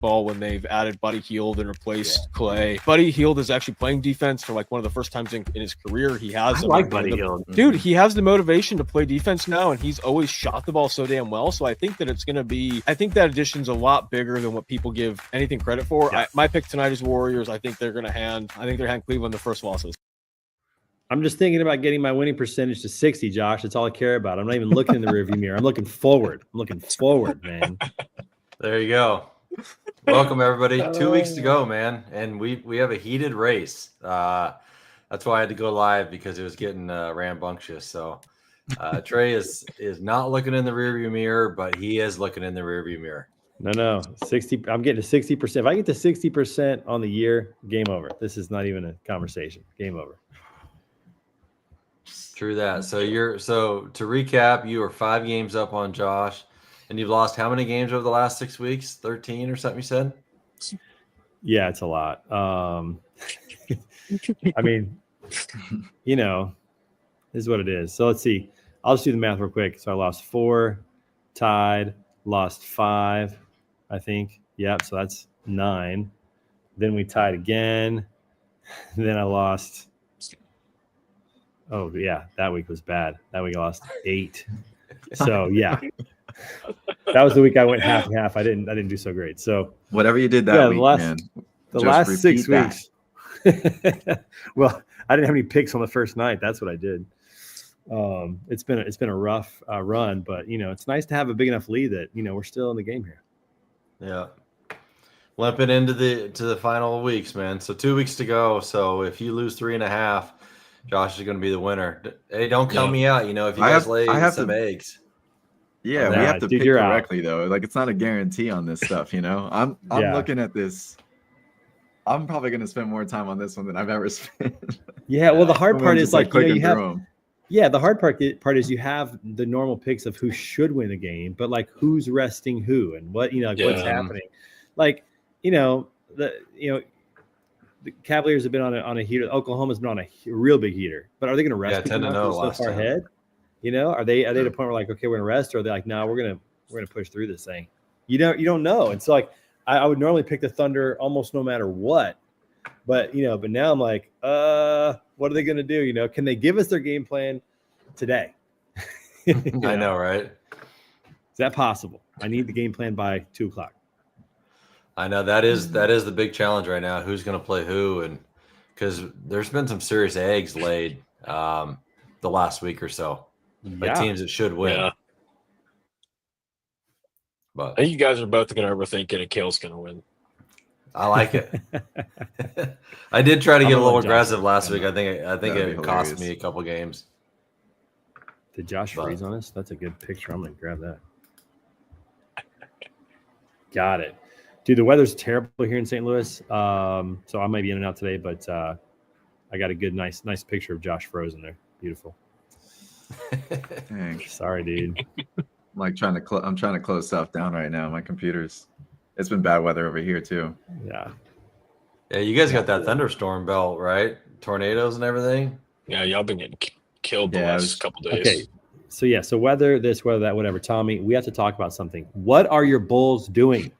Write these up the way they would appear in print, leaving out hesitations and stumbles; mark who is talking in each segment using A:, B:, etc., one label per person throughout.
A: ball when they've added Buddy Hield and replaced Clay. Buddy Hield is actually playing defense for like one of the first times in his career. He has
B: Buddy Hield.
A: Dude, he has the motivation to play defense now, and he's always shot the ball so damn well. So I think that it's going to be, I think that addition's a lot bigger than what people give anything credit for.
B: Yeah.
A: My pick tonight is Warriors. I think they're hand Cleveland the first losses.
C: I'm just thinking about getting my winning percentage to 60, Josh. That's all I care about. I'm not even looking in the rearview mirror. I'm looking forward. Man.
D: There you go. Welcome, everybody. 2 weeks to go, man. And we have a heated race. That's why I had to go live, because it was getting rambunctious. So Trey is not looking in the rearview mirror, but he is looking in the rearview mirror.
C: No. 60. I'm getting to 60%. If I get to 60% on the year, game over. This is not even a conversation. Game over.
D: True that. So to recap, you are 5 games up on Josh, and you've lost how many games over the last 6 weeks? 13 or something you said?
C: Yeah, it's a lot. I mean, this is what it is. So let's see. I'll just do the math real quick. So I lost 4, tied, lost 5, I think. Yep. So that's 9. Then we tied again. Then I lost. Oh yeah, that week was bad. That week I lost 8. So yeah, that was the week I went half and half. I didn't do so great. So
E: whatever you did that week,
C: the last 6 weeks. Well, I didn't have any picks on the first night. That's what I did. It's been a rough run, but it's nice to have a big enough lead that we're still in the game here.
D: Yeah, limping into the final weeks, man. So 2 weeks to go. So if you lose 3.5. Josh is going to be the winner. Hey, don't count me out. If you guys lay some eggs.
E: Yeah, we have to pick correctly, though. Like, it's not a guarantee on this stuff, I'm looking at this. I'm probably going to spend more time on this one than I've ever spent.
C: Yeah, well, the hard part is the hard part is you have the normal picks of who should win the game, but like who's resting who and what, what's happening. Like, the Cavaliers have been on a heater. Oklahoma's been on a real big heater. But are they going to rest?
D: 10-0
C: so far ahead. Are they at a point where like, okay, we're going to rest, or are they like, no, we're going to push through this thing? You don't know. And so like I would normally pick the Thunder almost no matter what. But but now I'm like, what are they going to do? Can they give us their game plan today?
D: I know, right?
C: Is that possible? I need the game plan by 2:00.
D: I know that is the big challenge right now. Who's going to play who? And because there's been some serious eggs laid the last week or so by teams that should win.
B: Yeah.
D: But
B: I think you guys are both going to overthink it, and Kale's going to win.
D: I like it. I did try to get a little aggressive last week. I think it cost me a couple games.
C: Did Josh freeze on us? That's a good picture. I'm going to grab that. Got it. Dude, the weather's terrible here in St. Louis, so I might be in and out today. But I got a good, nice picture of Josh frozen there. Beautiful.
E: Dang.
C: Sorry, dude.
E: I'm trying to close stuff down right now. My computer's. It's been bad weather over here too.
C: Yeah.
D: Yeah, you guys got that thunderstorm belt, right? Tornadoes and everything.
B: Yeah, y'all been getting killed the last couple days.
C: Okay. So whether this, whether that, whatever, Tommy, we have to talk about something. What are your Bulls doing?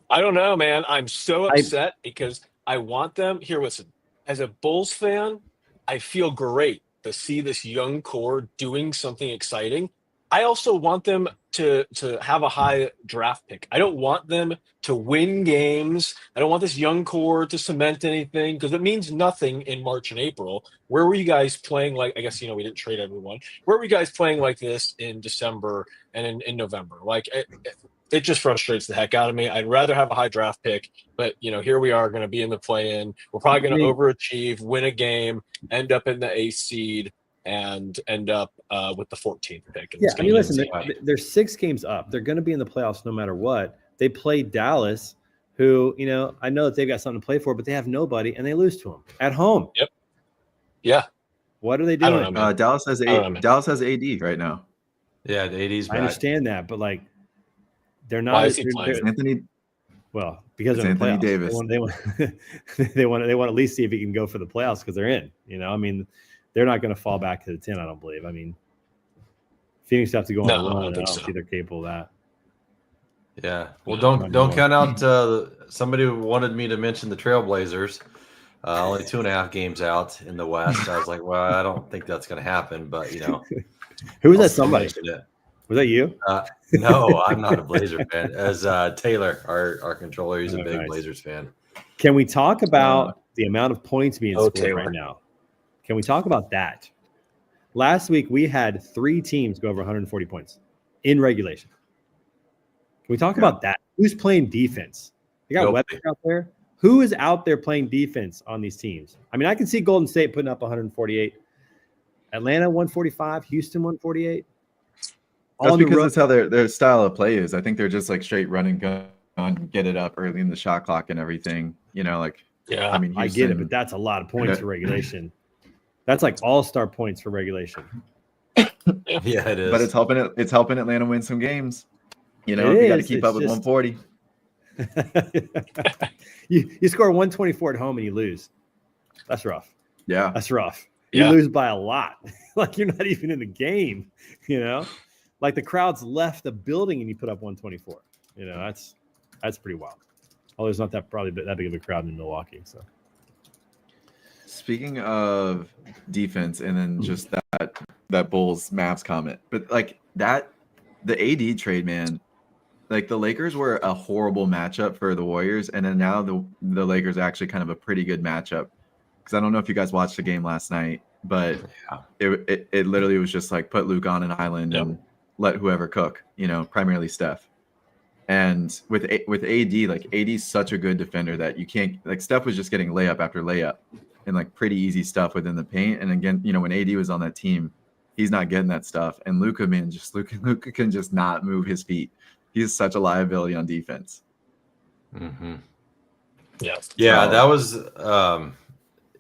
B: I don't know, man. I'm so upset because I want them. Here, listen. As a Bulls fan, I feel great to see this young core doing something exciting. I also want them to have a high draft pick. I don't want them to win games. I don't want this young core to cement anything because it means nothing in March and April. Where were you guys playing like, I guess, we didn't trade everyone. Where were you guys playing like this in December and in November? Like, it just frustrates the heck out of me. I'd rather have a high draft pick, but here we are going to be in the play-in. We're probably going to overachieve, win a game, end up in the 8th seed, and end up with the 14th pick. And
C: listen, they're 6 games up. They're going to be in the playoffs no matter what. They play Dallas, who, I know that they've got something to play for, but they have nobody, and they lose to them at home.
B: Yep. Yeah.
C: What are they doing?
B: I don't know,
E: Dallas has AD right now.
D: Yeah, the AD's back.
C: I understand that, but like, they're not.
B: Why is he playing?
E: Anthony.
C: Well, because of
E: Anthony Davis.
C: They want to at least see if he can go for the playoffs because they're in. They're not going to fall back to the 10. I don't believe. I mean, Phoenix have to go on a run. I don't think they're capable of that.
D: Yeah. Well, don't count out somebody wanted me to mention the Trailblazers. Only 2.5 games out in the West. I was like, well, I don't think that's going to happen, but
C: who was that? Somebody? Was that you?
D: No, I'm not a Blazer fan. As Taylor, our controller, he's a big Blazers fan.
C: Can we talk about the amount of points being scored
B: Taylor.
C: right now? Can we talk about that? Last week, we had 3 teams go over 140 points in regulation. Can we talk about that? Who's playing defense? You got Webster out there. Who is out there playing defense on these teams? I mean, I can see Golden State putting up 148, Atlanta 145, Houston 148.
E: That's because that's how their style of play is. I think they're just like straight run and gun, get it up early in the shot clock and everything.
B: Yeah.
E: I mean, Houston,
C: I get it, but that's a lot of points for regulation. That's like all-star points for regulation.
D: Yeah, it is.
E: But it's helping Atlanta win some games. You got to keep up with 140.
C: you score 124 at home and you lose. That's rough.
E: Yeah,
C: that's rough. You lose by a lot. Like you're not even in the game. Like the crowd's left the building and you put up 124. That's pretty wild. Although there's not that big of a crowd in Milwaukee. So
E: speaking of defense, and then just that Bulls Mavs comment, but like that, the AD trade, man. Like the Lakers were a horrible matchup for the Warriors, and then now the Lakers are actually kind of a pretty good matchup. Because I don't know if you guys watched the game last night, but it literally was just like put Luke on an island and let whoever cook. Primarily Steph. And with AD, like AD's such a good defender that you can't, like Steph was just getting layup after layup and like pretty easy stuff within the paint. And again, when AD was on that team, he's not getting that stuff. And Luka can just not move his feet. He's such a liability on defense.
D: Mm-hmm.
B: Yeah,
D: that was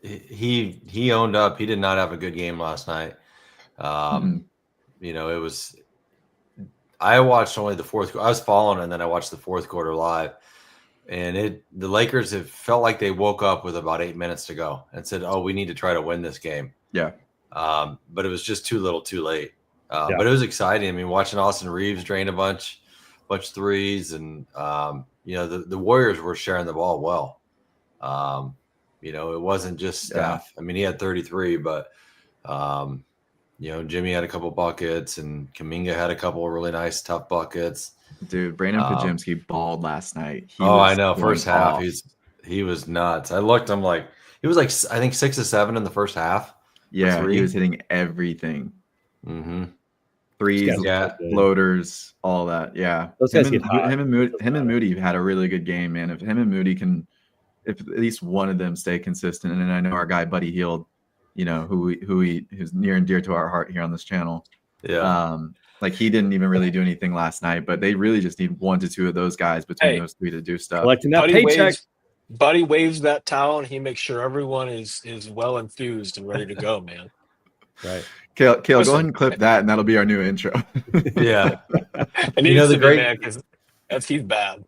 D: he owned up. He did not have a good game last night. It was. I watched only the fourth. I was following, and then I watched the fourth quarter live. And the Lakers have felt like they woke up with about 8 minutes to go and said, "Oh, we need to try to win this game."
E: Yeah.
D: But it was just too little, too late. But it was exciting. I mean, watching Austin Reeves drain a bunch threes, and the Warriors were sharing the ball well. It wasn't just Steph. I mean, he had 33, but Jimmy had a couple buckets, and Kuminga had a couple of really nice tough buckets.
E: Dude, Brandon Podziemski balled last night.
D: I know. First half, he was nuts. I looked. I'm like, he was like, I think 6 of 7 in the first half.
E: Yeah, he was hitting everything.
D: Mm-hmm.
E: Threes, floaters, all that. Yeah,
C: those guys get hot.
E: Him and Moody had a really good game, man. If him and Moody can, if at least one of them stay consistent, and then I know our guy Buddy Hield, who's near and dear to our heart here on this channel.
D: Yeah.
E: Like he didn't even really do anything last night, but they really just need 1 to 2 of those guys between those 3 to do stuff.
C: Collecting that paycheck.
B: Buddy waves that towel, and he makes sure everyone is well enthused and ready to go, man.
C: Right.
E: Kale, go ahead and clip that, and that'll be our new intro.
D: Yeah.
B: And the great because he's bad.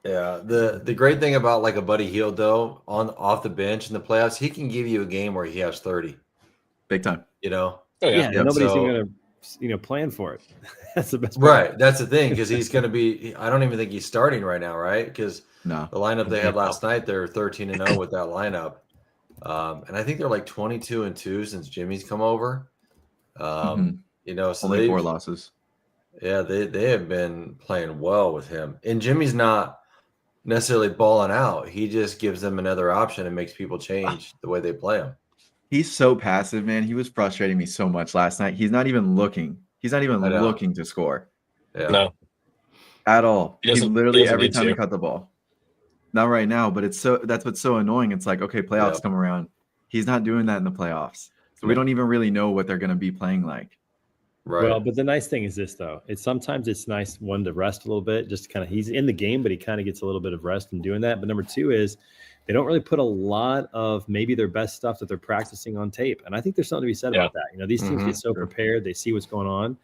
D: Yeah. The great thing about like a Buddy Hield though, off the bench in the playoffs, he can give you a game where he has 30.
E: Big time.
C: Nobody's even gonna plan for it. That's the best part.
D: Right. That's the thing, because he's gonna be. I don't even think he's starting right now, right? Because the lineup they had last night, they're 13-0 with that lineup. And I think they're like 22-2 since Jimmy's come over. So
E: only 4 losses.
D: Yeah, they have been playing well with him. And Jimmy's not necessarily balling out. He just gives them another option and makes people change the way they play him.
E: He's so passive, man. He was frustrating me so much last night. He's not even looking. He's not even looking to score.
D: Yeah.
B: No.
E: At all. He's literally every time
B: to.
E: he cut the ball. Not right now, but that's what's so annoying. It's like, okay, playoffs come around. He's not doing that in the playoffs. So we don't even really know what they're going to be playing like.
D: Right.
C: Well, but the nice thing is this, though. Sometimes it's nice, one, to rest a little bit. Just kind of, he's in the game, but he kind of gets a little bit of rest in doing that. But number 2 is they don't really put a lot of maybe their best stuff that they're practicing on tape. And I think there's something to be said about that. These teams get so prepared. They see what's going on.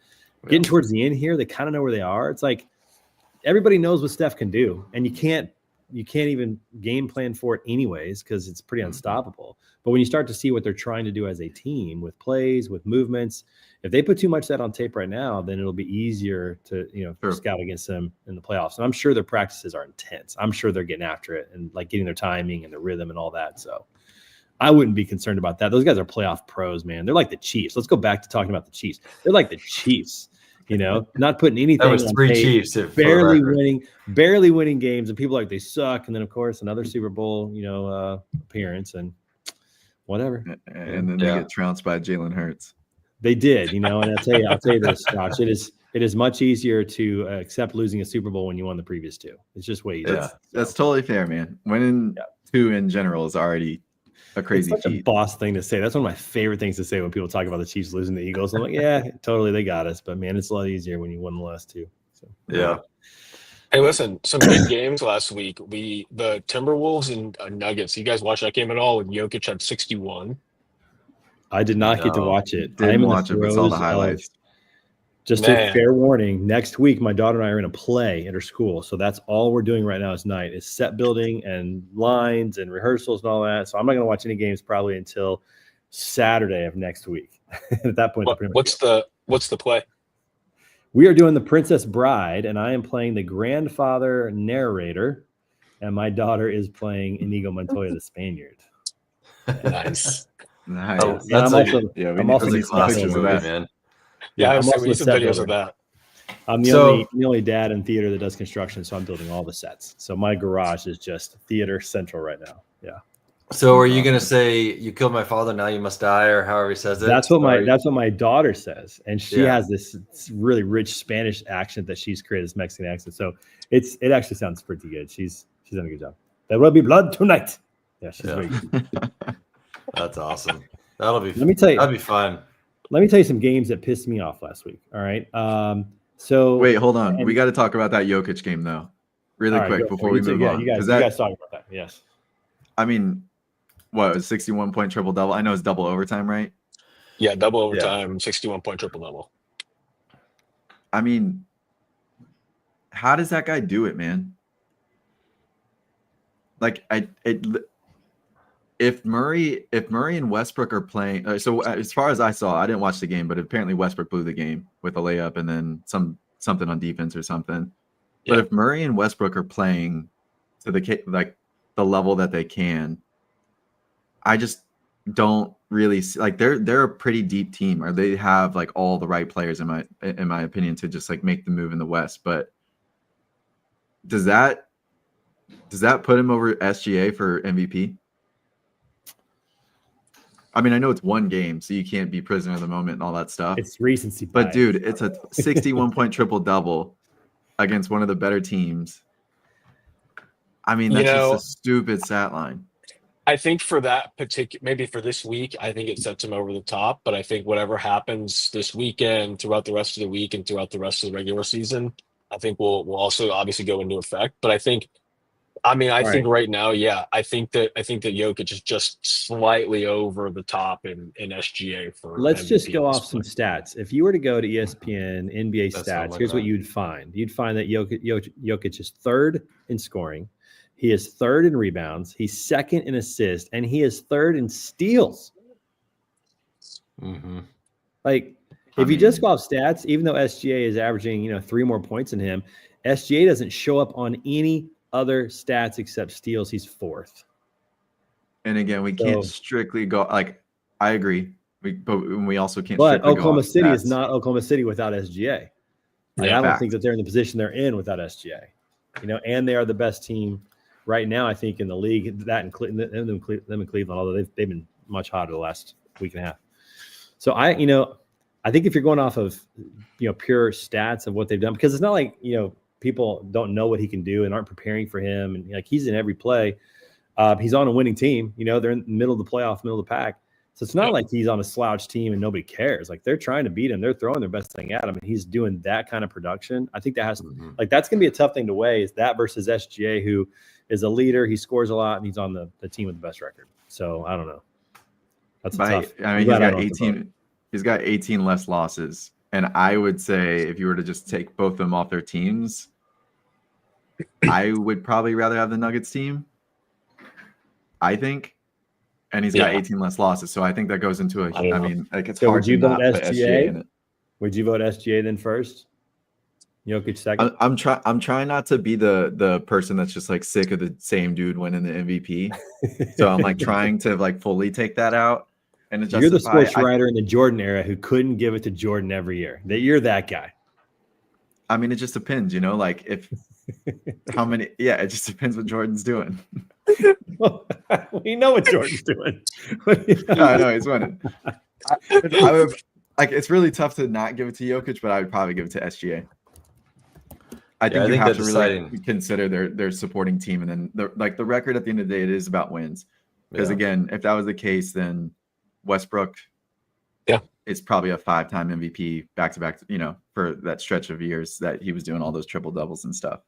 C: Getting towards the end here, they kind of know where they are. It's like everybody knows what Steph can do. And you can't you can't even game plan for it anyways because it's pretty unstoppable. But when you start to see what they're trying to do as a team with plays, with movements, if they put too much of that on tape right now, then it'll be easier to scout against them in the playoffs. And I'm sure their practices are intense. I'm sure they're getting after it and like getting their timing and their rhythm and all that. So I wouldn't be concerned about that. Those guys are playoff pros, man. They're like the Chiefs. Let's go back to talking about the Chiefs. They're like the Chiefs. Not putting anything.
D: That was
C: on
D: 3
C: tape,
D: Chiefs,
C: barely winning games, and people are like they suck. And then of course another Super Bowl, appearance and whatever.
E: And then they get trounced by Jalen Hurts.
C: They did, and I'll tell you this, Josh. It is much easier to accept losing a Super Bowl when you won the previous 2. It's just way easier.
E: That's totally fair, man. Winning 2 in general is already a crazy
C: feat. A boss thing to say. That's one of my favorite things to say when people talk about the Chiefs losing the Eagles. I'm like, yeah, totally, they got us. But man, it's a lot easier when you won the last 2. So
D: yeah.
B: Hey, listen, some big games last week. The Timberwolves and Nuggets. You guys watch that game at all? When Jokic had 61.
C: I did not get to watch it.
E: Didn't watch it, but saw the highlights.
C: Just a fair warning, next week, my daughter and I are in a play at her school. So that's all we're doing right now tonight is set building and lines and rehearsals and all that. So I'm not going to watch any games probably until Saturday of next week. At that point,
B: what's the play?
C: We are doing The Princess Bride, and I am playing the grandfather narrator, and my daughter is playing Inigo Montoya, the Spaniard.
B: Nice.
E: Nice.
C: I'm also
E: need some pictures of that,
D: man.
B: Yeah, I've seen some videos of that.
C: I'm the only dad in theater that does construction, so I'm building all the sets. So my garage is just theater central right now. Yeah.
D: So are you gonna say you killed my father, now you must die, or however he says it?
C: That's what my daughter says, and she has this really rich Spanish accent that she's created, this Mexican accent. So it actually sounds pretty good. She's done a good job. There will be blood tonight. Yeah, she's very good.
D: That's awesome. That'll be.
C: Let me tell you,
D: that'd be fun.
C: Let me tell you some games that pissed me off last week. All right. So
E: wait, hold on. We got to talk about that Jokic game though, really quick before we move on.
C: You guys talk about that. Yes.
E: I mean, what was 61-point triple double? I know it's double overtime, right?
B: Yeah, double overtime, 61-point triple double.
E: I mean, how does that guy do it, man? Like if Murray and Westbrook are playing, so as far as I saw, I didn't watch the game, but apparently Westbrook blew the game with a layup and then something on defense or something. Yeah. But if Murray and Westbrook are playing to the level that they can, I just don't really see, like they're a pretty deep team, or they have like all the right players in my opinion to just like make the move in the West. But does that put him over SGA for MVP? I mean, I know it's one game, so you can't be prisoner of the moment and all that stuff.
C: It's recency bias.
E: But dude, it's a 61-point triple double against one of the better teams. I mean, that's just a stupid stat line.
B: I think for that maybe for this week, I think it sets him over the top. But I think whatever happens this weekend, throughout the rest of the week, and throughout the rest of the regular season, I think will also obviously go into effect. But I think right now, I think that Jokic is just slightly over the top in SGA for.
C: Let's
B: MVP
C: just go off some stats. If you were to go to ESPN NBA stats, here's what you'd find. You'd find that Jokic is third in scoring. He is third in rebounds. He's second in assists, and he is third in steals.
D: Mm-hmm.
C: Like, if you just go off stats, even though SGA is averaging 3 more points than him, SGA doesn't show up on any other stats except steals. He's fourth.
E: And again, we can't strictly go like I agree. But we also can't.
C: But Oklahoma City is not Oklahoma City without SGA. I don't think that they're in the position they're in without SGA. And they are the best team right now, I think, in the league. That and them in Cleveland, although they've been much hotter the last week and a half. So I think if you're going off of pure stats of what they've done, because it's not like people don't know what he can do and aren't preparing for him, and like he's in every play. He's on a winning team. They're in the middle of the playoff, middle of the pack. So it's not like he's on a slouch team and nobody cares. Like they're trying to beat him. They're throwing their best thing at him, and he's doing that kind of production. I think that has that's going to be a tough thing to weigh, is that versus SGA, who is a leader. He scores a lot, and he's on the team with the best record. So I don't know. That's tough.
E: I mean, he's got 18. He's got 18 less losses, and I would say if you were to just take both of them off their teams, I would probably rather have the Nuggets team, I think. And he's got 18 less losses. So I think that goes into
B: I
E: mean, like it's
C: So
E: hard
C: would you
E: to not
C: vote
E: put
C: SGA?
E: SGA in it.
C: Would you vote SGA then first? Jokic second?
E: I'm trying not to be the person that's just like sick of the same dude winning the MVP. So I'm like trying to like fully take that out and
C: You're the
E: justify.
C: sports writer in the Jordan era who couldn't give it to Jordan every year. That you're that guy.
E: I mean, it just depends, like if how many. Yeah, it just depends what Jordan's doing.
C: We know what Jordan's doing.
E: I know he's winning. I would like. It's really tough to not give it to Jokic, but I would probably give it to SGA. I think you have to really consider their supporting team, and then the record at the end of the day, it is about wins. Because again, if that was the case, then Westbrook, is probably a 5-time MVP back to back. For that stretch of years that he was doing all those triple doubles and stuff.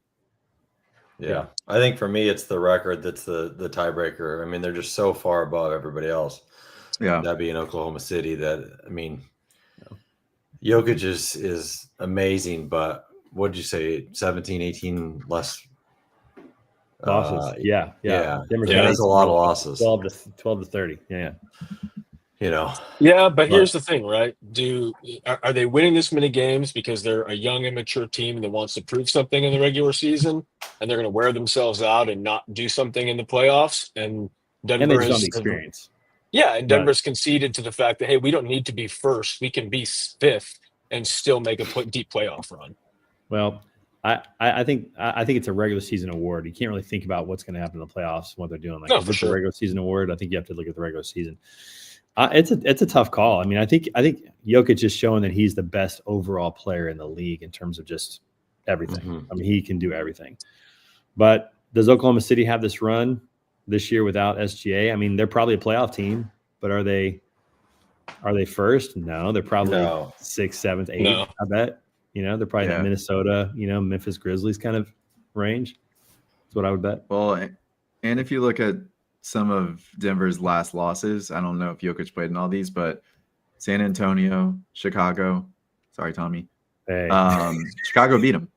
D: Yeah, I think for me, it's the record that's the tiebreaker. I mean, they're just so far above everybody else.
E: Yeah,
D: that being Oklahoma City. Jokic is amazing, but what did you say? 17, 18 less
C: losses. Yeah.
D: That's a lot of losses.
C: 12 to 30. Yeah.
B: Yeah, but here's the thing, right? Are they winning this many games because they're a young, immature team that wants to prove something in the regular season, and they're going to wear themselves out and not do something in the playoffs? And Denver
C: has
B: has
C: experience.
B: Yeah, and Denver's conceded to the fact that, hey, we don't need to be first; we can be fifth and still make a deep playoff run.
C: Well, I think it's a regular season award. You can't really think about what's going to happen in the playoffs and what they're doing. Like, if it's a regular season award, I think you have to look at the regular season. It's a tough call. I mean, I think Jokic is showing that he's the best overall player in the league in terms of just everything. Mm-hmm. I mean, he can do everything. But does Oklahoma City have this run this year without SGA? I mean, they're probably a playoff team, but are they first? No, they're probably 6th, 7th, 8th. No. I bet. They're probably that Minnesota, Memphis Grizzlies kind of range. That's what I would bet.
E: Well, and if you look at some of Denver's last losses, I don't know if Jokic played in all these, but San Antonio, Chicago. Sorry, Tommy.
C: Hey.
E: Chicago beat them.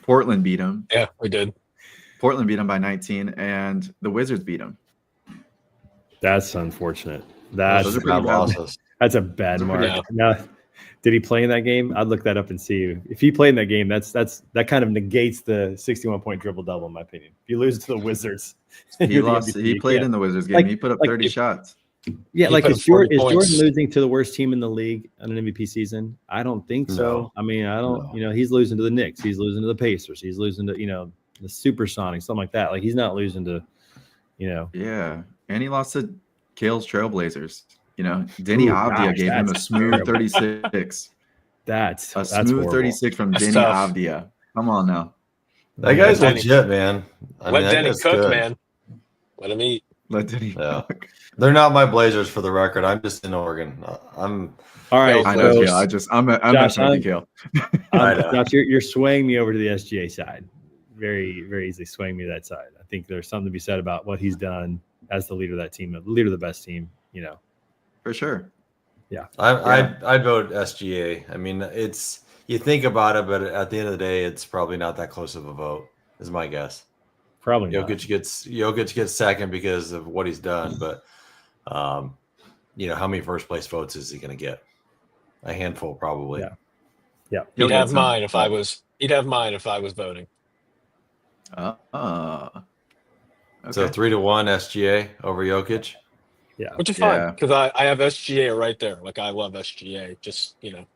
E: Portland beat them.
B: Yeah, we did.
E: Portland beat them by 19, and the Wizards beat them.
C: That's unfortunate.
E: Those are bad losses.
C: That's a bad mark. Now, did he play in that game? I'd look that up and see. If he played in that game, that kind of negates the 61-point triple-double, in my opinion. If you lose to the Wizards,
E: he lost. He played in the Wizards game. He put up 30 shots.
C: Yeah, is Jordan losing to the worst team in the league on an MVP season? I don't think so.
E: No.
C: I mean, I don't. No. He's losing to the Knicks. He's losing to the Pacers. He's losing to the Supersonics, something like that. Like, he's not losing to,
E: Yeah, and he lost to Cale's Trailblazers. Denny Avdia gave him a smooth 36.
C: That's
E: a smooth
C: horrible.
E: 36 from Denny Avdia. Come on now.
D: That guy's legit, man.
B: Let Denny cook, man. Let him eat.
E: Let Denny cook.
D: They're not my Blazers, for the record. I'm just in Oregon. I'm
C: all right.
E: I know, Kale. I'm messing with you, Kale.
C: Josh, you're swaying me over to the SGA side. Very, very easily swaying me to that side. I think there's something to be said about what he's done as the leader of that team, the leader of the best team.
E: For sure.
C: Yeah.
D: I'd vote SGA. I mean, you think about it, but at the end of the day, it's probably not that close of a vote, is my guess.
C: Probably
D: Jokic gets second because of what he's done, but how many first place votes is he going to get? A handful, probably.
C: Yeah.
B: He'd have mine if I was voting.
E: Okay.
B: So
D: 3-1 SGA over Jokic.
C: Yeah,
B: which is fine because I have SGA right there. Like, I love SGA. Just I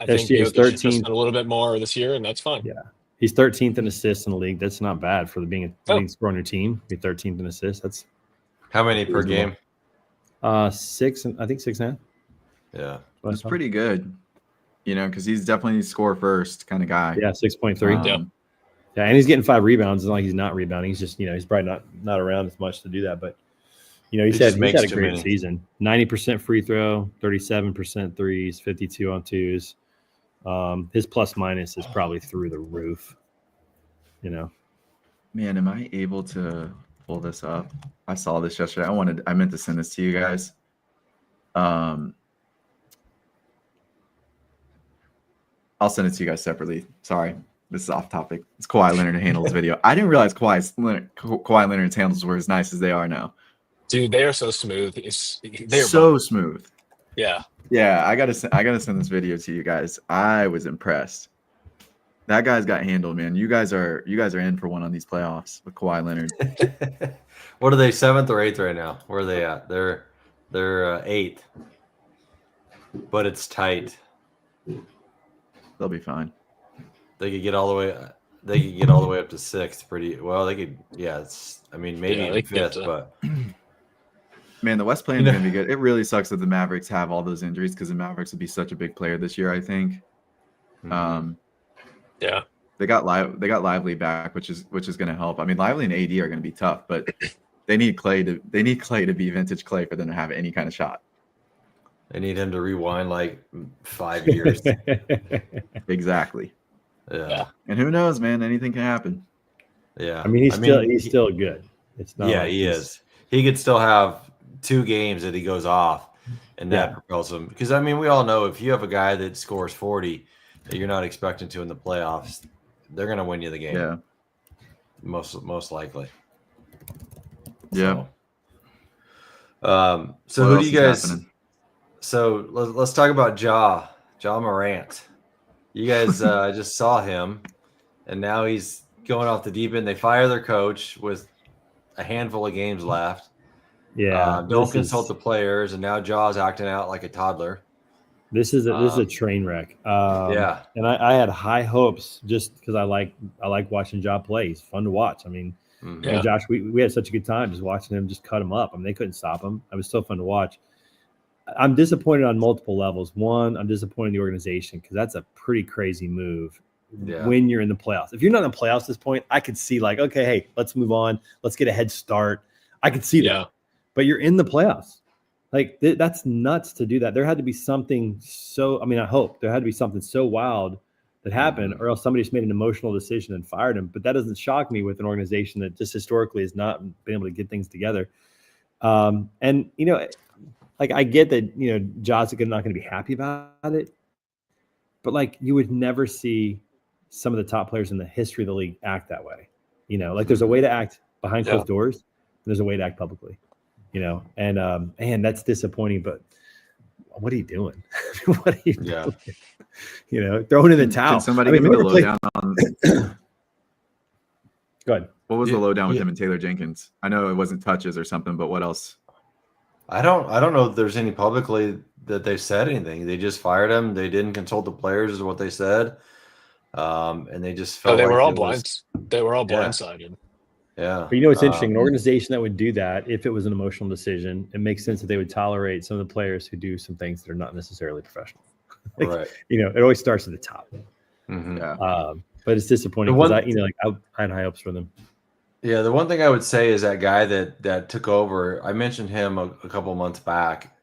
B: think
C: SGA's
B: Jokic has just done a little bit more this year, and that's fine.
C: Yeah, he's 13th in assists in the league. That's not bad for being a leading scorer on your team. Be 13th in assists. That's
D: how many per game?
C: 6, I think 6.5.
D: Yeah,
E: that's pretty good. Because he's definitely a score first kind of guy.
C: Yeah, 6.3. Yeah, and he's getting 5 rebounds. It's not like he's not rebounding. He's just he's probably not around as much to do that, but. He's had a great season. 90% free throw, 37% threes, 52 on twos. His plus minus is probably through the roof. Man,
E: am I able to pull this up? I saw this yesterday. I meant to send this to you guys. I'll send it to you guys separately. Sorry. This is off topic. It's Kawhi Leonard handles video. I didn't realize Kawhi Leonard's handles were as nice as they are now.
B: Dude, they are so smooth. They're
E: So smooth.
B: yeah.
E: Yeah, I gotta send this video to you guys. I was impressed. That guy's got handled, man. You guys are in for one on these playoffs with Kawhi Leonard.
D: What are they, 7th or 8th right now? Where are they at? They're 8th, but it's tight.
E: They'll be fine.
D: They could get all the way. They could get all the way up to 6th. Pretty well. They could. Yeah, it's. I mean, maybe even 5th, but
E: man, the West Plains is gonna be good. It really sucks that the Mavericks have all those injuries because the Mavericks would be such a big player this year. I think.
B: Yeah.
E: They got Lively back, which is going to help. I mean, Lively and AD are going to be tough, but they need Clay to be vintage Clay for them to have any kind of shot.
D: they need him to rewind like 5 years.
E: Exactly.
D: Yeah.
E: And who knows, man? Anything can happen.
D: Yeah.
C: I mean, he's still good. It's not.
D: Yeah,
C: like
D: he is. He could still have 2 games that he goes off, and that
C: Yeah.
D: propels him. Because I mean, we all know if you have a guy that scores 40 that you're not expecting to in the playoffs, they're going to win you the game.
E: Yeah.
D: Most likely.
E: Yeah.
D: So
E: What
D: who
E: else
D: do you
E: is
D: guys?
E: happening?
D: So let's talk about Ja Morant. You guys just saw him, and now he's going off the deep end. They fire their coach with a handful of games left.
C: Yeah.
D: Don't consult the players, and now Ja's acting out like a toddler.
C: This is a train wreck.
D: Yeah.
C: And I had high hopes just because I like watching Ja play. He's fun to watch. I mean,
D: Mhm.
C: and Josh, we had such a good time just watching him just cut him up. I mean, they couldn't stop him. It was so fun to watch. I'm disappointed on multiple levels. One, I'm disappointed in the organization because that's a pretty crazy move
D: Yeah.
C: when you're in the playoffs. If you're not in the playoffs at this point, I could see like, okay, hey, let's move on. Let's get a head start. I could see that.
B: Yeah.
C: But you're in the playoffs. Like that's nuts to do that. There had to be something I hope there had to be something so wild that happened, or else somebody just made an emotional decision and fired him. But that doesn't shock me with an organization that just historically has not been able to get things together. And like I get that Ja's not going to be happy about it, but like you would never see some of the top players in the history of the league act that way. Like there's a way to act behind closed doors, and there's a way to act publicly. And that's disappointing, but what are you doing? What are you doing? Throwing in the towel.
E: Can somebody give me the lowdown on
C: Go ahead.
E: what was the lowdown with him and Taylor Jenkins? I know it wasn't touches or something, but what else?
D: I don't know if there's any publicly that they said anything. They just fired him. They didn't consult the players is what they said. And they just felt
B: they
D: like
B: were all
D: it was-
B: They were all
D: Yeah.
B: blindsided.
D: Yeah.
C: But it's interesting. An organization that would do that, if it was an emotional decision, it makes sense that they would tolerate some of the players who do some things that are not necessarily professional.
D: Right.
C: It always starts at the top.
D: Mhm.
E: Yeah.
C: But it's disappointing because I had high hopes for them.
D: Yeah, the one thing I would say is that guy that took over. I mentioned him a couple months back.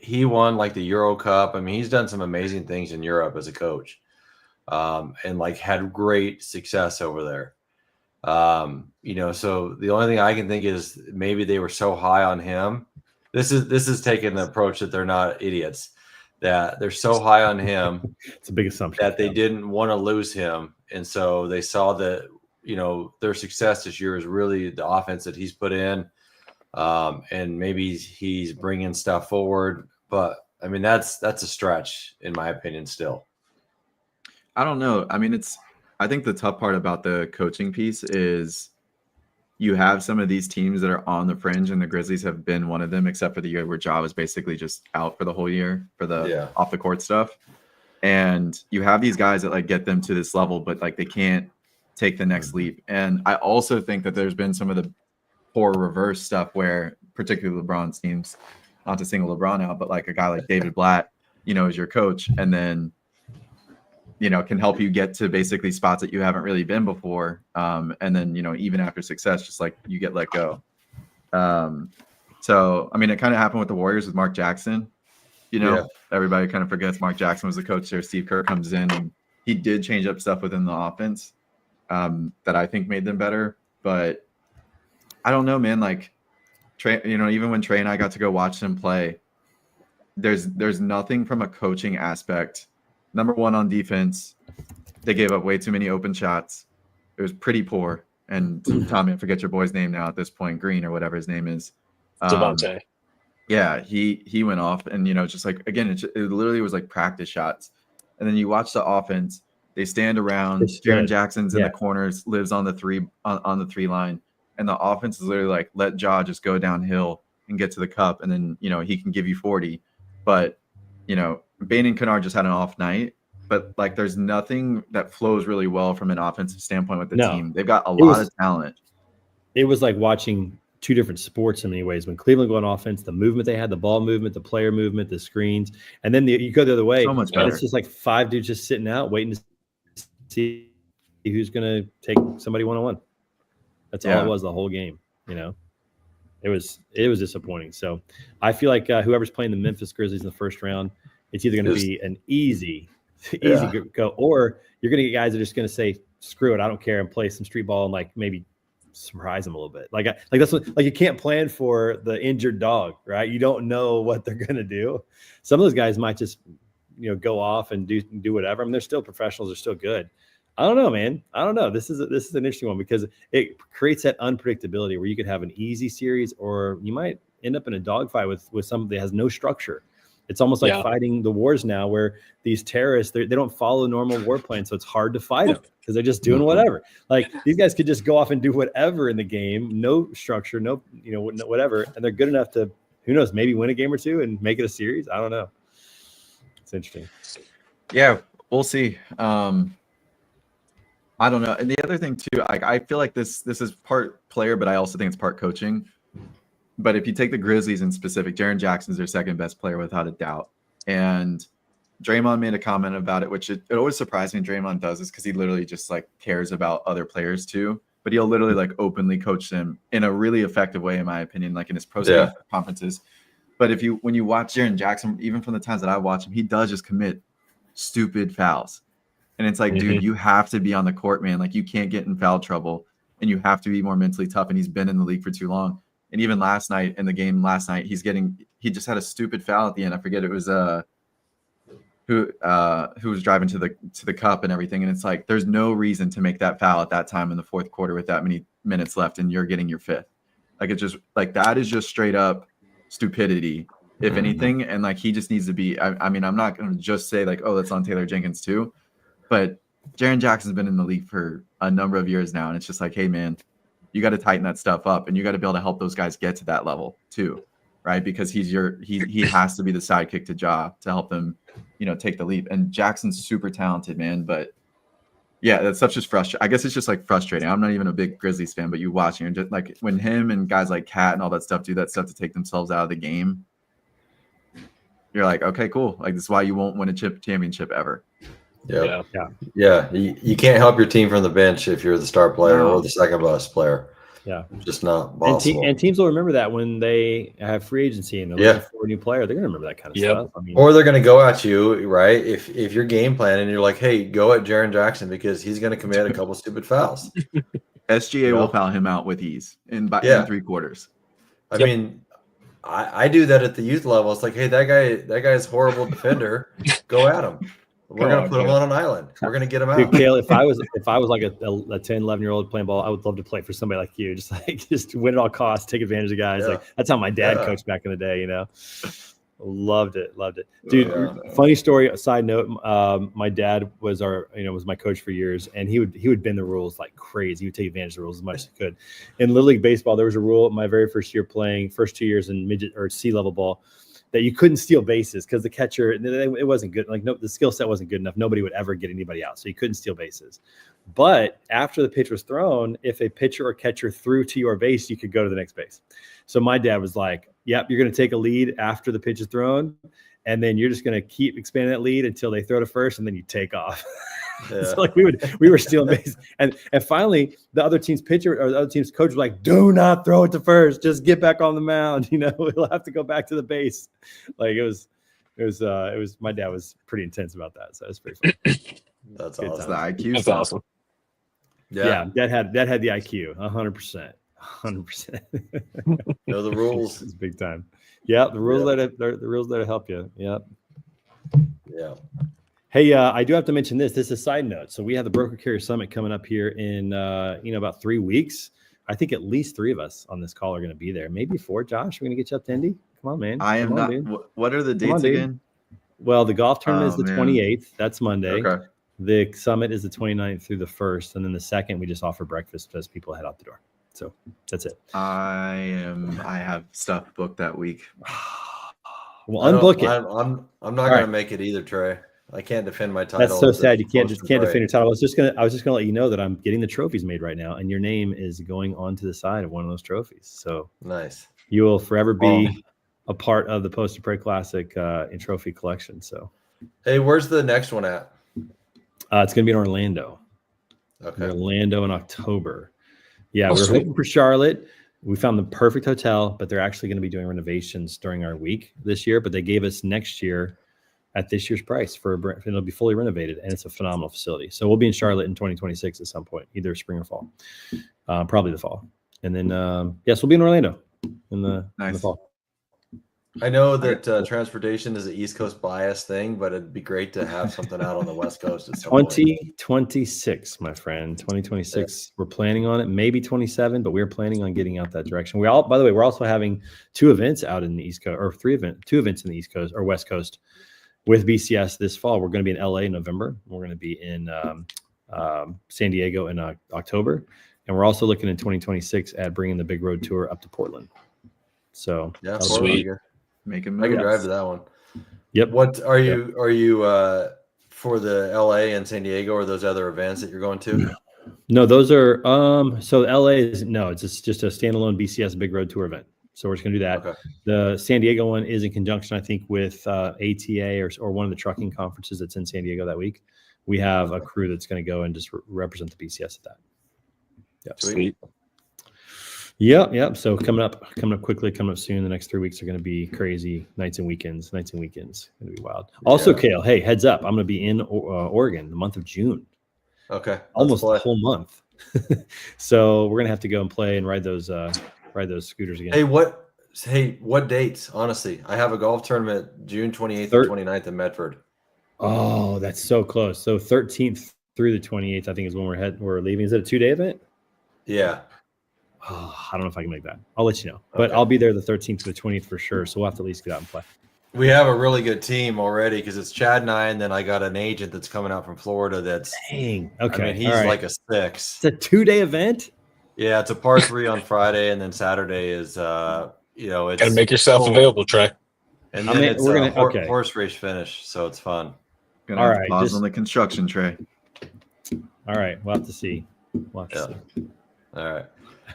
D: He won like the Euro Cup. I mean, he's done some amazing things in Europe as a coach, and like had great success over there. So the only thing I can think is maybe they were so high on him. This is taking the approach that they're not idiots, that they're so high on him.
C: It's a big assumption
D: that they didn't want to lose him, and so they saw that their success this year is really the offense that he's put in, and maybe he's bringing stuff forward. But I mean, that's a stretch in my opinion. Still,
E: I don't know. I mean, I think the tough part about the coaching piece is you have some of these teams that are on the fringe, and the Grizzlies have been one of them, except for the year where Ja was basically just out for the whole year for the off the court stuff. And you have these guys that like get them to this level, but like they can't take the next leap. And I also think that there's been some of the poor reverse stuff where particularly LeBron's teams, not to single LeBron out, but like a guy like David Blatt, is your coach, and then can help you get to basically spots that you haven't really been before. And then, even after success, just like you get let go. So, I mean, it kind of happened with the Warriors with Mark Jackson. Everybody kind of forgets Mark Jackson was the coach there. Steve Kerr comes in and he did change up stuff within the offense that I think made them better. But I don't know, man, like Trey, even when Trey and I got to go watch them play, there's nothing from a coaching aspect. Number one on defense, They gave up way too many open shots. It was pretty poor. And Tommy, I forget your boy's name now at this point, Green or whatever his name is.
B: Devontae.
E: Yeah, he went off, and just like again, it literally was like practice shots. And then you watch the offense; they stand around. Jaren Jackson's in the corners, lives on the three on the 3 line, and the offense is literally like, let Ja just go downhill and get to the cup, and then he can give you 40. But Bain and Kennard just had an off night. But like, there's nothing that flows really well from an offensive standpoint with the team. They've got a lot of talent.
C: It was like watching two different sports in many ways. When Cleveland go on offense, the movement they had, the ball movement, the player movement, the screens, and then you go the other way.
E: So much better.
C: It's just like 5 dudes just sitting out waiting to see who's going to take somebody one-on-one. That's all it was the whole game. It was disappointing. So I feel like whoever's playing the Memphis Grizzlies in the first round, it's either going to be an easy go, or you're going to get guys that are just going to say, screw it, I don't care, and play some street ball and like maybe surprise them a little bit. Like that's what, like, you can't plan for the injured dog, right? You don't know what they're going to do. Some of those guys might just go off and do whatever. I mean, they're still professionals, they're still good. I don't know, man. I don't know. This is an interesting one because it creates that unpredictability where you could have an easy series, or you might end up in a dogfight with somebody that has no structure. It's almost like fighting the wars now, where these terrorists, they don't follow normal war plans, so it's hard to fight them because they're just doing whatever. Like, these guys could just go off and do whatever in the game, no structure, no whatever, and they're good enough to, who knows, maybe win a game or two and make it a series. I don't know. It's interesting.
E: Yeah, we'll see. I don't know. And the other thing too, I feel like this is part player, but I also think it's part coaching. But if you take the Grizzlies in specific, Jaren Jackson's their second best player without a doubt. And Draymond made a comment about it, which it always surprised me. Draymond does this because he literally just like cares about other players too. But he'll literally like openly coach them in a really effective way, in my opinion, like in his post-game conferences. But when you watch Jaren Jackson, even from the times that I watch him, he does just commit stupid fouls. And it's like, dude, you have to be on the court, man. Like, you can't get in foul trouble, and you have to be more mentally tough. And he's been in the league for too long. And even in the game last night, he just had a stupid foul at the end. I forget, it was who was driving to the cup and everything. And it's like, there's no reason to make that foul at that time in the fourth quarter with that many minutes left, and you're getting your fifth. Like, it's just like, that is just straight up stupidity, if anything. And like, he just needs to be. I mean, I'm not going to just say like, oh, that's on Taylor Jenkins too, but Jaren Jackson's been in the league for a number of years now, and it's just like, hey, man, you got to tighten that stuff up, and you got to be able to help those guys get to that level too, right? Because he has to be the sidekick to Ja to help them, take the leap. And Jackson's super talented, man. But yeah, that stuff's just frustrating. I guess it's just like frustrating. I'm not even a big Grizzlies fan, but you watching and just like when him and guys like Cat and all that stuff do that stuff to take themselves out of the game, you're like, okay, cool. Like, this is why you won't win a championship ever.
D: Yeah. You can't help your team from the bench if you're the star player or the second best player.
C: Yeah,
D: just not possible.
C: And teams will remember that when they have free agency and they're looking for a new player. They're going to remember that kind of stuff. I mean,
D: or they're going to go at you, right? If you're game planning and you're like, hey, go at Jaren Jackson because he's going to commit a couple stupid fouls.
E: SGA will foul him out with ease in 3 quarters.
D: I mean, I do that at the youth level. It's like, hey, that guy's a horrible defender. Go at him. We're going to put him on an island. We're going to get him out.
C: Dude, Kale, if I was like a 10, 11-year-old playing ball, I would love to play for somebody like you. Just win at all costs, take advantage of guys. Like, that's how my dad coached back in the day, Loved it. Dude, funny story, a side note, my dad was was my coach for years, and he would bend the rules like crazy. He would take advantage of the rules as much as he could. In Little League Baseball, there was a rule my very first year playing, first 2 years in midget or C-level ball, that you couldn't steal bases because the catcher, it wasn't good. Like, no, the skill set wasn't good enough. Nobody would ever get anybody out. So you couldn't steal bases. But after the pitch was thrown, if a pitcher or catcher threw to your base, you could go to the next base. So my dad was like, yep, you're going to take a lead after the pitch is thrown. And then you're just going to keep expanding that lead until they throw to first, and then you take off. So like we were stealing bases, and finally the other team's pitcher or the other team's coach was like, "Do not throw it to first. Just get back on the mound. We'll have to go back to the base." Like it was. My dad was pretty intense about that, so it was pretty fun.
D: That's
E: Good
D: awesome.
E: The IQ.
B: That's awesome.
C: Yeah, that had the IQ, 100%.
D: Know the rules.
C: It's big time. Yeah, the rules that help you. Yeah.
D: Yeah.
C: Hey, I do have to mention this. This is a side note. So we have the Broker Carrier Summit coming up here in about 3 weeks. I think at least 3 of us on this call are going to be there. Maybe 4. Josh, we're going to get you up to Indy. Come on, man.
E: I am
C: Come on,
E: not.
C: dude.
E: What are the
C: Come on,
E: dates
C: dude.
E: again?
C: Well, the golf tournament is the
E: man.
C: 28th. That's Monday.
E: Okay.
C: The summit is the 29th through the 1st. And then the 2nd, we just offer breakfast as people head out the door. So that's it.
E: I have stuff booked that week.
C: Well, unbook it.
D: I'm not going to make it either, Trey. I can't defend my title.
C: That's so sad. You can't
D: poster
C: defend
D: Trey.
C: your title. I was just gonna let you know that I'm getting the trophies made right now, and your name is going onto the side of one of those trophies. So
D: Nice.
C: you will forever be a part of the Poster Prey Classic and trophy collection. So
D: Hey, where's the next one at?
C: it's gonna be in Orlando.
D: Okay.
C: Orlando in October. Yeah,
B: Oh,
C: we're
B: sweet.
C: hoping for Charlotte. We found the perfect hotel, but they're actually going to be doing renovations during our week this year. But they gave us next year at this year's price it'll be fully renovated, and it's a phenomenal facility. So we'll be in Charlotte in 2026 at some point, either spring or fall, probably the fall. And then yes, we'll be in Orlando in the fall.
D: I know that transportation is an East Coast bias thing, but it'd be great to have something out on the West Coast at some point.
C: 2026, my friend. 2026. We're planning on it. Maybe 27, but we're planning on getting out that direction. By the way, we're also having 2 events out in the East Coast, or 2 events in the East Coast or West Coast with BCS this fall. We're going to be in LA in November. We're going to be in San Diego in October. And we're also looking in 2026 at bringing the big road tour up to Portland. So
D: Yeah,
B: Sweet.
E: Making
D: I can
E: moves.
D: drive to that one.
C: Yep.
D: What are you for the LA and San Diego, or those other events that you're going to?
C: No, those are so LA is it's just a standalone BCS big road tour event. So we're just gonna do that.
D: Okay.
C: The San Diego one is in conjunction, I think, with ATA or one of the trucking conferences that's in San Diego that week. We have a crew that's going to go and just represent the BCS at that. Yeah.
B: Sweet.
C: Yep. So coming up quickly, coming up soon. The next 3 weeks are going to be crazy nights and weekends. Going to be wild. Also, Kale, hey, heads up. I'm going to be in Oregon the month of June.
D: Okay.
C: Almost the whole month. So we're going to have to go and play and ride those scooters again.
D: Hey, what dates? Honestly, I have a golf tournament June 28th and 29th in Medford.
C: Oh, that's so close. So 13th through the 28th, I think, is when we're leaving. Is it a 2-day event?
D: Yeah.
C: Oh, I don't know if I can make that. I'll let you know. But I'll be there the 13th to the 20th for sure. So we'll have to at least get out and play.
D: We have a really good team already because it's Chad and I, and then I got an agent that's coming out from Florida. That's
C: dang. Okay.
D: I mean, he's like a 6.
C: It's a 2-day event.
D: Yeah, it's a par 3 on Friday, and then Saturday is it's
B: Gotta make yourself available, Trey.
D: And then
C: we're gonna
D: horse race finish, so it's fun.
E: Gonna have to pause on the construction tray.
C: All right, we'll have to see. See.
D: All right.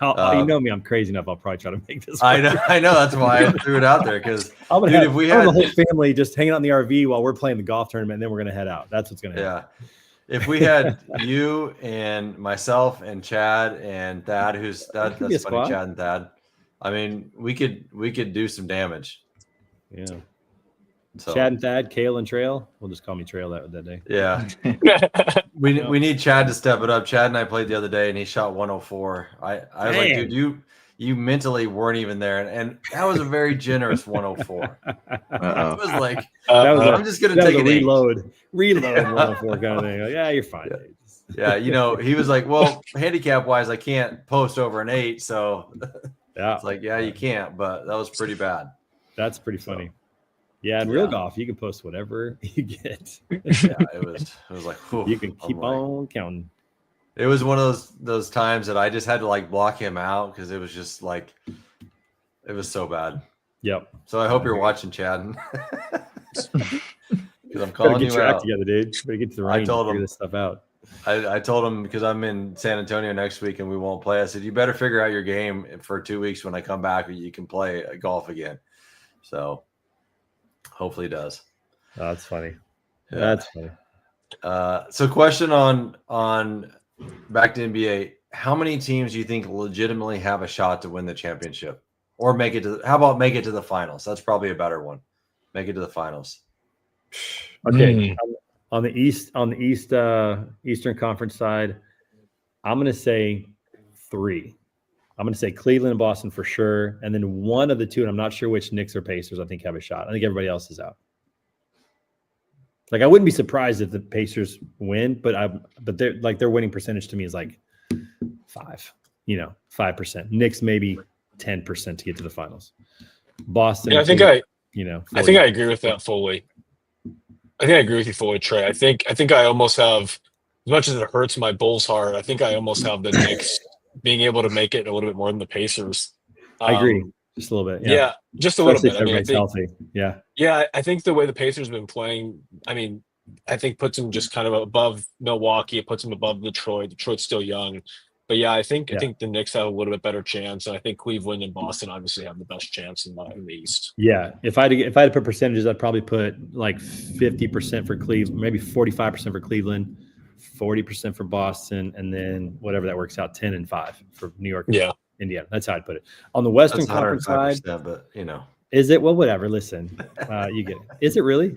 C: You know me, I'm crazy enough. I'll probably try to make this.
D: I know. That's why I threw it out there because
C: if we had the whole family just hanging out in the RV while we're playing the golf tournament, and then we're gonna head out. That's what's gonna happen.
D: Yeah. If we had you and myself and Chad and Thad, that's funny,
C: squad.
D: Chad and Thad. I mean, we could do some damage.
C: Yeah.
D: So,
C: Chad and Thad, Kale and Trail. We'll just call me Trail that day.
D: Yeah. we need Chad to step it up. Chad and I played the other day, and he shot 104. I was like, dude, you mentally weren't even there, and that was a very generous 104. I was like, I'm just gonna take
C: a
D: an
C: reload 104 kind of thing. Like, yeah, you're fine.
D: Yeah, he was like, well, handicap wise, I can't post over an 8, so
C: yeah,
D: it's like, yeah, you can't, but that was pretty bad.
C: That's pretty funny. Yeah, in real golf, you can post whatever you get.
D: Yeah, it was like, whew,
C: you can keep on counting.
D: It was one of those times that I just had to like block him out because it was just like, it was so bad.
C: Yep.
D: So I hope you're watching, Chad. Because I'm calling you
C: get your
D: out.
C: act together, dude. Better get to the range. I told him this stuff out.
D: I told him because I'm in San Antonio next week and we won't play. I said, you better figure out your game for 2 weeks. When I come back, you can play golf again. So hopefully he does.
C: Oh, that's funny.
D: Yeah.
C: That's funny.
D: So question on back to NBA. How many teams do you think legitimately have a shot to win the championship or make it to, how about make it to the finals? That's probably a better one. Make it to the finals.
C: Okay. On the Eastern Conference side, I'm going to say 3. I'm going to say Cleveland and Boston for sure. And then one of the two, and I'm not sure which, Knicks or Pacers, I think have a shot. I think everybody else is out. Like I wouldn't be surprised if the Pacers win, but their winning percentage to me is like 5%. Knicks maybe 10% to get to the finals. Boston.
B: Yeah, I think
C: 40.
B: I agree with that fully. I think I agree with you fully, Trey. I think I almost have, as much as it hurts my Bulls heart, I think I almost have the Knicks being able to make it a little bit more than the Pacers.
C: I agree, just a little bit.
B: Yeah, just a little bit.
C: I mean, I think healthy.
B: Yeah, I think the way the Pacers have been playing, I mean, I think puts them just kind of above Milwaukee. It puts them above Detroit. Detroit's still young. But yeah, I think the Knicks have a little bit better chance, and I think Cleveland and Boston obviously have the best chance in the East.
C: Yeah, if I had to put percentages, I'd probably put like 50% for Cleveland, maybe 45% for Cleveland, 40% for Boston, and then whatever that works out, 10 and 5 for New York.
B: Yeah,
C: Indiana. That's how I'd put it. On the Western Conference side,
D: but
C: is it? Well, whatever. Listen, you get it. Is it really?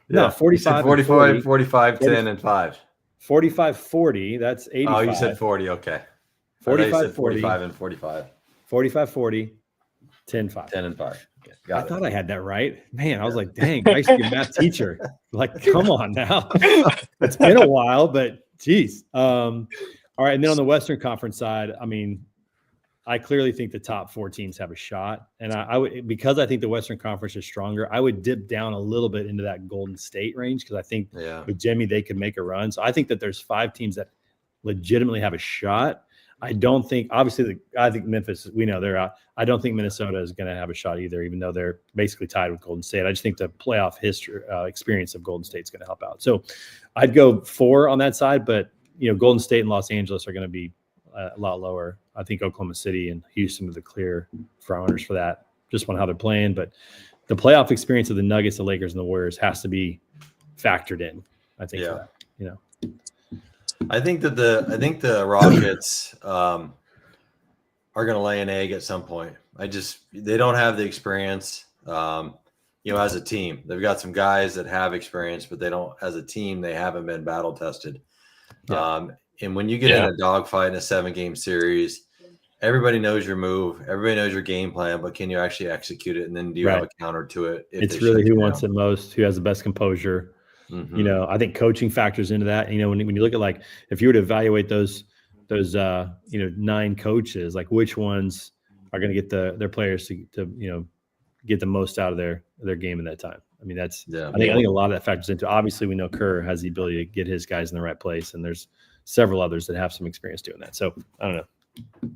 D: Yeah,
C: no, 45,
D: 45, 10, and 5.
C: 45, 40. That's 85.
D: Oh, you said 40. Okay.
C: 45,
D: 45 and 45.
C: 45, 40, 10, 5.
D: 10 and 5. Okay,
C: I thought I had that right. Man, I was like, dang, I used to be a math teacher. Like, come on now. It's been a while, but geez. All right. And then on the Western Conference side, I mean, I clearly think the top 4 teams have a shot. And I would, because I think the Western Conference is stronger, I would dip down a little bit into that Golden State range because I think with Jimmy, they could make a run. So I think that there's 5 teams that legitimately have a shot. I don't think, obviously, I think Memphis, we know they're out. I don't think Minnesota is going to have a shot either, even though they're basically tied with Golden State. I just think the playoff history experience of Golden State is going to help out. So I'd go 4 on that side, but Golden State and Los Angeles are going to be a lot lower. I think Oklahoma City and Houston are the clear front runners for that, just on how they're playing. But the playoff experience of the Nuggets, the Lakers, and the Warriors has to be factored in, I think, for that,
D: I think the Rockets are going to lay an egg at some point. They don't have the experience, as a team. They've got some guys that have experience, but they don't, as a team, they haven't been battle tested. Yeah. And when you get in a dogfight in a 7-game series, everybody knows your move, everybody knows your game plan, but can you actually execute it? And then do you have a counter to it?
C: It's really who wants it most, who has the best composure. Mm-hmm. I think coaching factors into that. When you look at, like, if you were to evaluate those 9 coaches, like which ones are going to get their players to get the most out of their game in that time. I mean, I think a lot of that factors into. Obviously, we know Kerr has the ability to get his guys in the right place, and there's several others that have some experience doing that. So I don't know.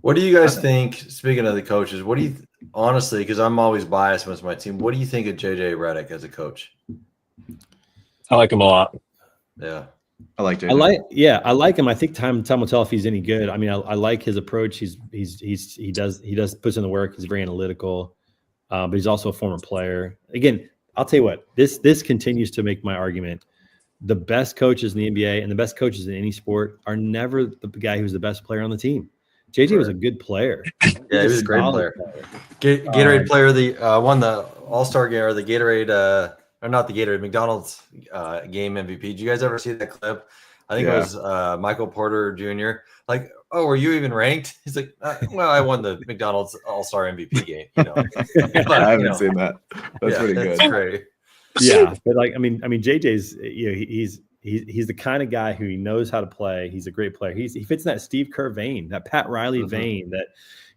D: What do you guys think? Speaking of the coaches, what do you honestly? Because I'm always biased against my team. What do you think of JJ Redick as a coach?
B: I like him a lot.
D: Yeah,
E: I like JJ.
C: I like him. I think time will tell if he's any good. I mean, I like his approach. He does puts in the work. He's very analytical, but he's also a former player. Again, I'll tell you what. This continues to make my argument. The best coaches in the NBA and the best coaches in any sport are never the guy who's the best player on the team. JJ was a good player.
D: Yeah, he was a great player. Gatorade player of the won the All-Star game, or the Gatorade or not the Gatorade, McDonald's game MVP. Did you guys ever see that clip? I think it was Michael Porter Jr. Like, oh, were you even ranked? He's like, well, I won the McDonald's All-Star MVP game.
E: But, I haven't seen that. That's pretty good.
D: That's great.
C: Yeah, but I mean, JJ's he's the kind of guy who he knows how to play. He's a great player. He fits in that Steve Kerr vein, that Pat Riley vein, that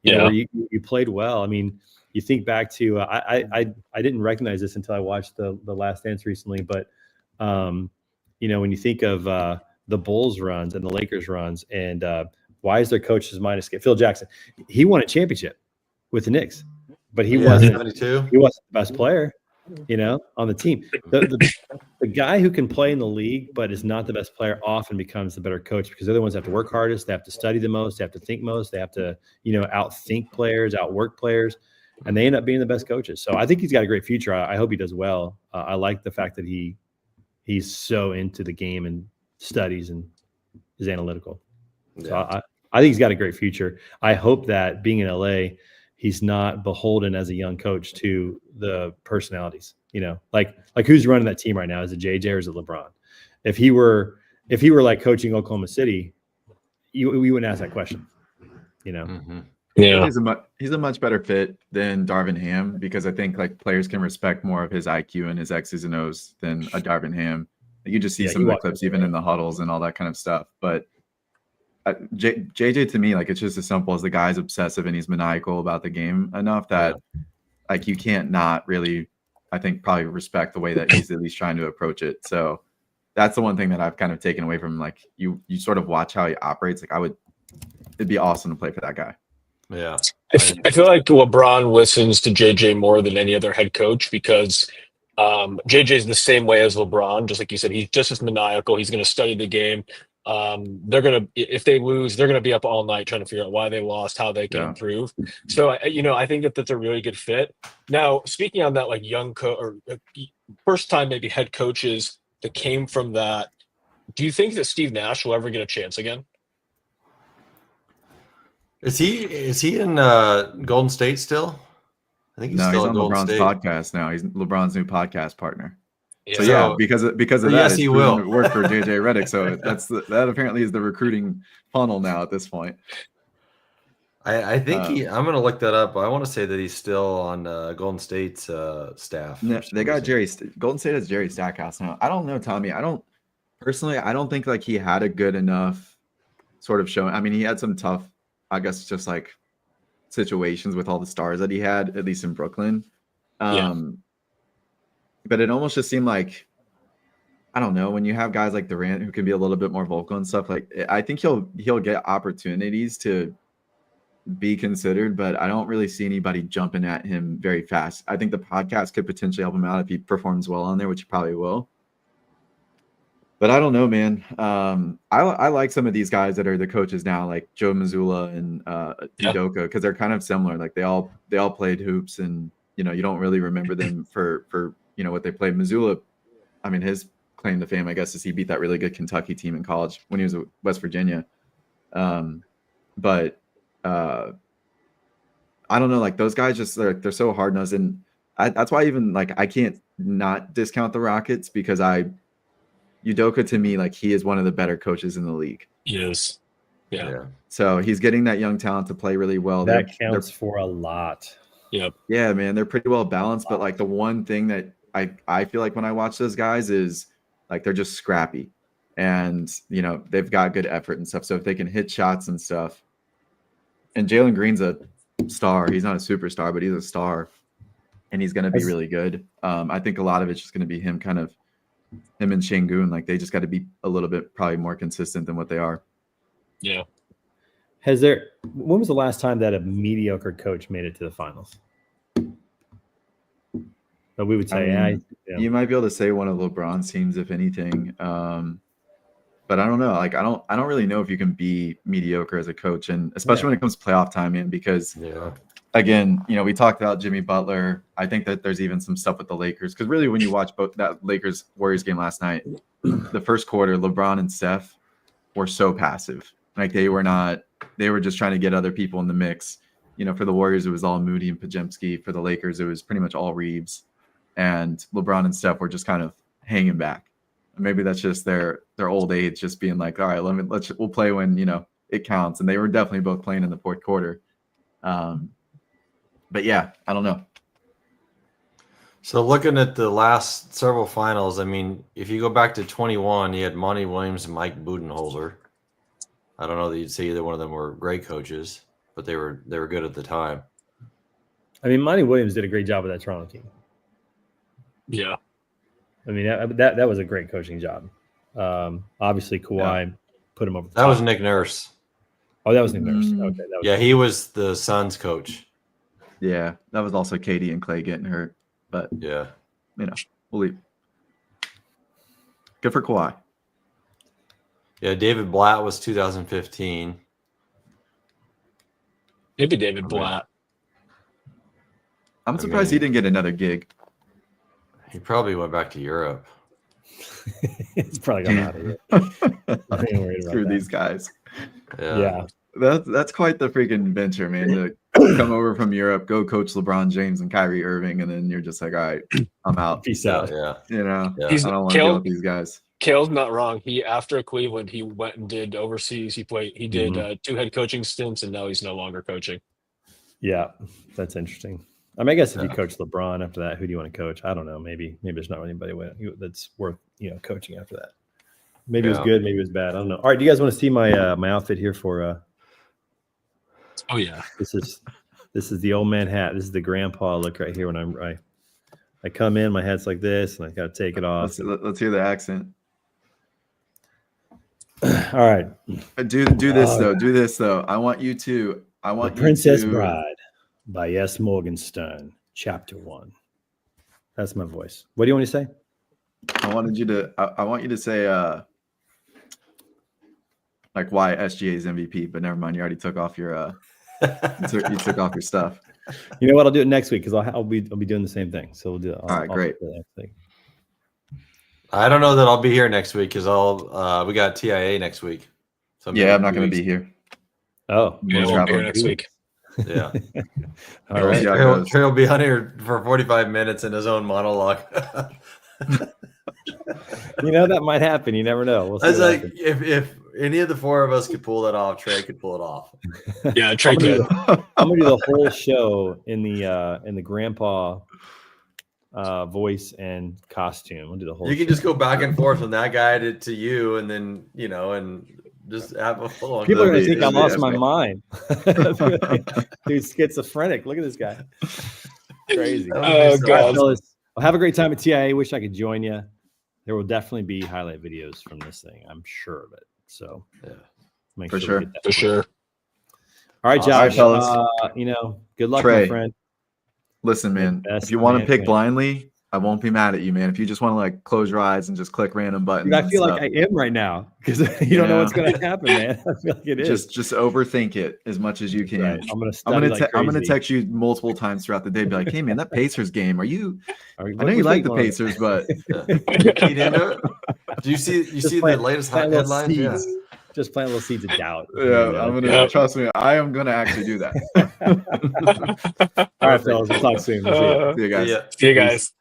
C: where you played well. I mean, you think back to I didn't recognize this until I watched the Last Dance recently, but when you think of the Bulls runs and the Lakers runs, and why is their coach's mind escape? Phil Jackson, he won a championship with the Knicks, but he wasn't
D: 72.
C: He wasn't the best player. On the team. The guy who can play in the league but is not the best player often becomes the better coach, because they're the ones that have to work hardest. They have to study the most. They have to think most. They have to, outthink players, outwork players, and they end up being the best coaches. So I think he's got a great future. I hope he does well. I like the fact that he's so into the game and studies and is analytical. Yeah. So I think he's got a great future. I hope that being in LA, he's not beholden as a young coach to the personalities, like who's running that team right now? Is it JJ or is it LeBron? If he were like coaching Oklahoma City, we wouldn't ask that question,
D: Mm-hmm.
E: Yeah, he's a much better fit than Darvin Ham, because I think like players can respect more of his IQ and his X's and O's than a Darvin Ham. You just see
C: Yeah,
E: some
C: you
E: of the
C: watch
E: clips
C: it,
E: even
C: right?
E: in the huddles and all that kind of stuff. But JJ to me, like it's just as simple as the guy's obsessive and he's maniacal about the game enough that like you can't not really, I think, probably respect the way that he's at least trying to approach it. So that's the one thing that I've kind of taken away from him. Like you sort of watch how he operates. Like it'd be awesome to play for that guy.
D: Yeah.
B: I feel like LeBron listens to JJ more than any other head coach because JJ is the same way as LeBron. Just like you said, he's just as maniacal. He's going to study the game. If they lose, they're going to be up all night trying to figure out why they lost, how they can
E: Yeah.
B: improve. So, I think that's a really good fit. Now, speaking on that, like first time maybe head coaches that came from that, do you think that Steve Nash will ever get a chance again?
D: Is he in Golden State still? I think he's
E: No,
D: still
E: he's
D: at
E: on
D: Golden
E: LeBron's
D: State.
E: podcast now. He's LeBron's new podcast partner.
B: Yeah.
E: So yeah,
D: So-
E: because of
D: so
E: that,
D: yes,
E: it's
D: he
E: proven
D: will.
E: to work for JJ Redick. So that apparently is the recruiting funnel now at this point.
D: I think I'm going to look that up. I want to say that he's still on Golden State's staff.
E: No,
D: for some
E: they got
D: reason.
E: Golden State has Jerry Stackhouse now. I don't know, Tommy. I don't think like he had a good enough sort of showing. I mean, he had some tough, I guess, just like situations with all the stars that he had, at least in Brooklyn. But it almost just seemed like, I don't know, when you have guys like Durant who can be a little bit more vocal and stuff, like I think he'll get opportunities to be considered, but I don't really see anybody jumping at him very fast. I think the podcast could potentially help him out if he performs well on there, which he probably will. But I don't know, man. I like some of these guys that are the coaches now, like Joe Mazzulla and Udoka, because they're kind of similar. Like they all played hoops, and you don't really remember them for what they played. Mazzulla, I mean, his claim to fame, I guess, is he beat that really good Kentucky team in college when he was at West Virginia. But I don't know, like those guys just they're so hard nosed, and that's why even like I can't not discount the Rockets because Udoka to me, like he is one of the better coaches in the league.
B: He is. Yeah.
E: So he's getting that young talent to play really well.
C: That counts for a lot.
B: Yep.
E: Yeah, man, they're pretty well balanced. But like the one thing that I feel like when I watch those guys is like they're just scrappy, and they've got good effort and stuff. So if they can hit shots and stuff, and Jalen Green's a star. He's not a superstar, but he's a star, and he's going to be really good. I think a lot of it's just going to be him and Şengün. Like they just got to be a little bit probably more consistent than what they are.
B: Yeah.
C: When was the last time that a mediocre coach made it to the finals? But we would say,
E: you might be able to say one of LeBron's teams, if anything. But I don't know. Like I don't really know if you can be mediocre as a coach, and especially when it comes to playoff time, man. Because again, we talked about Jimmy Butler. I think that there's even some stuff with the Lakers because really, when you watch both that Lakers Warriors game last night, the first quarter, LeBron and Steph were so passive. Like they were not. They were just trying to get other people in the mix. For the Warriors, it was all Moody and Podziemski. For the Lakers, it was pretty much all Reeves. And LeBron and Steph were just kind of hanging back. Maybe that's just their old age, just being like, all right, we'll play when it counts. And they were definitely both playing in the fourth quarter. But yeah, I don't know.
D: So looking at the last several finals, I mean, if you go back to 21, you had Monty Williams and Mike Budenholzer. I don't know that you'd say either one of them were great coaches, but they were good at the time.
C: I mean, Monty Williams did a great job with that Toronto team.
B: Yeah.
C: I mean, that was a great coaching job. Obviously, Kawhi put him over the top.
D: That was Nick Nurse.
C: Oh, that was Nick Nurse. Okay.
D: He was the Suns coach.
E: Yeah, that was also Katie and Clay getting hurt. But,
D: yeah,
E: we'll leave. Good for Kawhi.
D: Yeah, David Blatt was 2015.
B: Maybe David Blatt.
E: I'm surprised he didn't get another gig.
D: He probably went back to Europe.
C: He's probably gone out of here.
E: Screw these guys.
D: Yeah.
E: That's quite the freaking venture, man. To come over from Europe, go coach LeBron James and Kyrie Irving, and then you're just like, all right, I'm out.
C: Peace out.
D: Yeah.
E: I don't want to deal with these guys.
B: Kale's not wrong. After Cleveland, he went and did overseas. He did 2 head coaching stints, and now he's no longer coaching.
C: Yeah, that's interesting. I mean, I guess if you
D: Yeah.
C: coach LeBron after that, who do you want to coach? I don't know. Maybe there's not really anybody that's worth coaching after that. Maybe it was
D: Yeah.
C: good, maybe it was bad. I don't know. All right, do you guys want to see my my outfit here for?
B: Oh yeah.
C: This is the old man hat. This is the grandpa look right here. When I come in, my hat's like this, and I got to take it off.
E: Let's hear the accent.
C: All right,
E: Do this though. Do this though. I want you to.
C: The Princess Bride by S. Morgenstern, Chapter 1. That's my voice. What do you want to say?
E: I want you to say like why SGA is MVP, but never mind. You already took off your you took off your stuff.
C: You know what? I'll do it next week because I'll be doing the same thing. So we'll do it.
E: All right, great.
C: I'll do it next week.
D: I don't know that I'll be here next week because we got TIA next week. So
E: Yeah, I'm not going to be here.
C: Oh,
B: Yeah,
E: We'll
B: we'll be here
E: travel.
B: next week.
D: Yeah.
C: all right.
E: Yeah.
D: Trey will be on here for 45 minutes in his own monologue.
C: You know that might happen. You never know. We'll see
D: I was
C: what
D: like,
C: happens.
D: if any of the four of us could pull that off, Trey could pull it off.
B: Yeah, Trey could.
C: I'm gonna do the whole show in the grandpa voice and costume. I'll do the whole.
D: You can
C: show.
D: just go back and forth from that guy to you, and then and just have a full on.
C: People are gonna
E: be-
C: think I
E: it'll be
C: lost my
E: epic.
C: mind. Dude, schizophrenic. Look at this guy. Crazy.
B: Oh,
C: All right,
B: God.
C: fellas. Well, have a great time at TIA. Wish I could join you. There will definitely be highlight videos from this thing. I'm sure of it. So
D: Yeah.
C: make
E: For
C: we
E: sure.
C: get that
B: For sure.
C: All right,
E: All right,
C: Josh.
E: fellas.
C: Good luck,
E: Trey.
C: my friend.
E: Listen, man.
C: Best
E: If you want to
C: man,
E: pick
C: man.
E: blindly, I won't be mad at you, man. If you just want to like close your eyes and just click random buttons,
C: Dude, I
E: and
C: feel
E: stuff,
C: like I am right now because you don't know
E: Yeah.
C: what's going to happen, man. I feel like it is.
E: just overthink it as much as you can.
C: Right. I'm going to
E: I'm
C: study
E: gonna
C: like
E: I'm gonna
C: crazy.
E: text you multiple times throughout the day, be like, "Hey, man, that Pacers game. Are you?
C: Are we-
E: I know you
C: what's
E: like the
C: going on?
E: Pacers, but
D: You keyed into it? Do you see
C: Just
D: the
C: plant-
D: latest
C: plant little
D: headlines? Yeah.
C: seeds. Just plant little seeds of doubt.
E: yeah, I'm gonna
B: Yeah.
E: trust me. I am gonna actually do that.
C: All right, fellas. We'll talk soon. We'll see you.
E: See you guys.
D: Yeah.
B: See you guys.